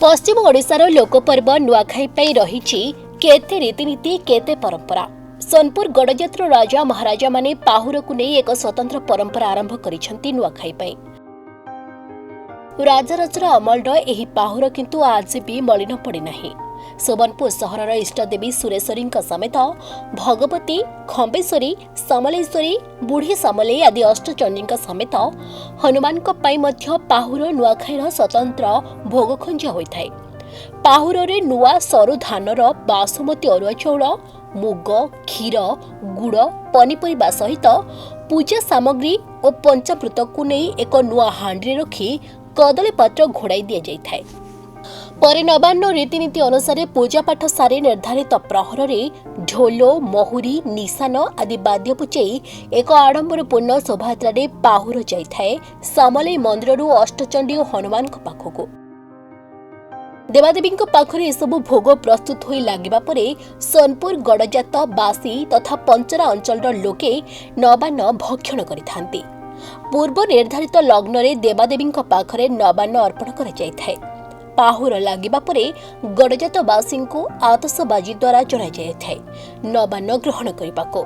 पश्चिम ओडिशार लोकपर्व नुआखाई पाई रहिछि केते रीतिनीति केते परंपरा। सोनपुर गड़जातर राजा महाराजा माने पाहुर को नहीं एक स्वतंत्र परंपरा आरंभ करिसेंती नुआखाई पाई। राजराजर अमलर एही पाहुर किंतु आज भी मलिन पड़ी नाही। सोबनपुर सहरर इष्टदेवी सुरेश्वरी समेत भगवती खंबेश्वरी समलेश्वरी बुढ़ी समले आदि अष्टचंडी समेत हनुमान पाहुर नुआखाईर स्वतंत्र भोगखंज होता है। पाहुर नुआ सरु धानर बासुमती अरुआ चाउल मुग क्षीर गुड़ पनीपरिबा सहित पूजा सामग्री और पंचामृत को नहीं एक नुआ हांडी रखी कदली पत्र घोड़ाई दि जाए। परे नवान्न रीतिनीति अनुसार पूजापाठ सारी निर्धारित प्रहर में ढोलो महुरी निशान आदि बाद्य पुचई एक आडंबरपूर्ण शोभायात्रा पाहुर जाए समलेई मंदिर अष्टचंडी और हनुमान पाखक। देवादेवी पाखरे एसबू भोग प्रस्तुत हो लगे पर सोनपुर गड़जात बासी तथा पंचरा अंचल लोके नवान्न भक्षण करिथांती। पूर्व निर्धारित लग्न रे देवादेवी पाखरे नवान्न अर्पण करा जायथाय। पाहुर लागिबा परे गड़जातवासी को आतशबाजी द्वारा जणा जायथाय नवान्न ग्रहण करिबाको।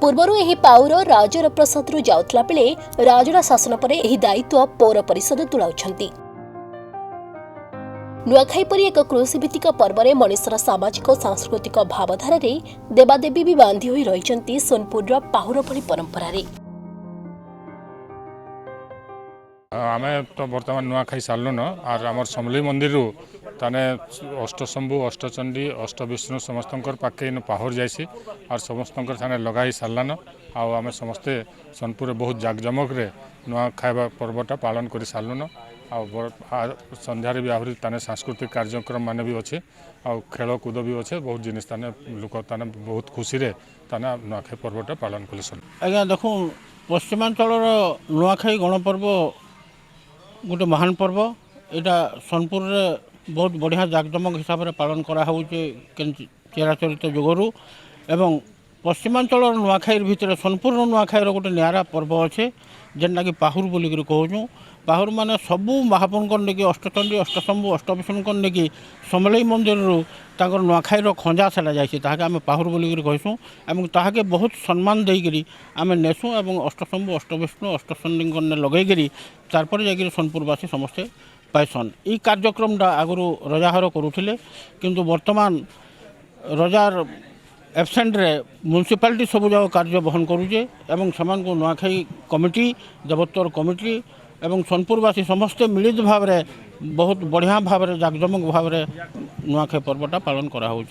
पूर्वरु एही पाउर राजर प्रसाद रु जाउतला बेले राजरा शासन परे एही दायित्व पौर परिषद तुलाउछंती। नुआखाई परी एक कृषिभित्तिक पर्व में मनुष्यर सामाजिक और सांस्कृतिक भावधारा रे देवादेवी भी बांधी होई रहिचंती सोनपुर पाहुर भली परंपरा रे। आमे तो बर्तमान नुआखाई सारलु न और आमर समलेई मंदिर ताने अष्टशंभु अष्टचंडी अष्टविष्णु समस्तंकर पाके पाहुर जाइसी और समस्तंकर थाने लगाई सारलान आमे समस्ते सोनपुर बहुत जाकजमक रे नुआखाई पर्वटा पालन कर सारलुन। संध्यारे भी आहरी ताने सांस्कृतिक कार्यक्रम माने भी अच्छे खेल कूद भी अच्छे बहुत जिनिस ताने लोक ताने बहुत खुशी रे ताने नुआखाई पर्वटा पालन कलिसन। आज्ञा देखूँ पश्चिमांचल नुआखाई गणपर्व गोटे महान पर्व एटा सोनपुर रे बहुत बढ़िया जाकजमक हिसाब से पालन करा होउचे चिराचरित जुगरू एवं पश्चिमांचल नुआखाई भितर सोनपुर नुआखाई गोटे नियारा पर्व अच्छे जेनटा कि पाहुर बोलिक कहूँ। पाहुर माने सबू महाप्रभु नेकी अष्टचंडी अष्टशंभु अष्टविष्णु नेकी समलेई मंदिर ताकर नुआखाई खंजा सेला जाइए ताके आम पाहुर बोलिक कहसूँ और ताके बहुत सम्मान देकरी आम नेसुँ और अष्टशंभु अष्टविष्णु अष्टचंडी लगेकरी तारपर जाकि सोनपुरवासी समस्ते पाइसन। ये कार्यक्रमटा आगु रजाहर करुले किंतु वर्तमान रजार एब्सेंट रे म्युनिसिपालिटी सब जाक कार्य बहन करुचे एवं समान को नुआखाई कमिटी देवोत्तर कमिटी एवं सोनपुरवासी समस्ते मिलित भाव बहुत बढ़िया भाव जाकजमक भाव नुआखाई पर्वटा पालन करा होउछ।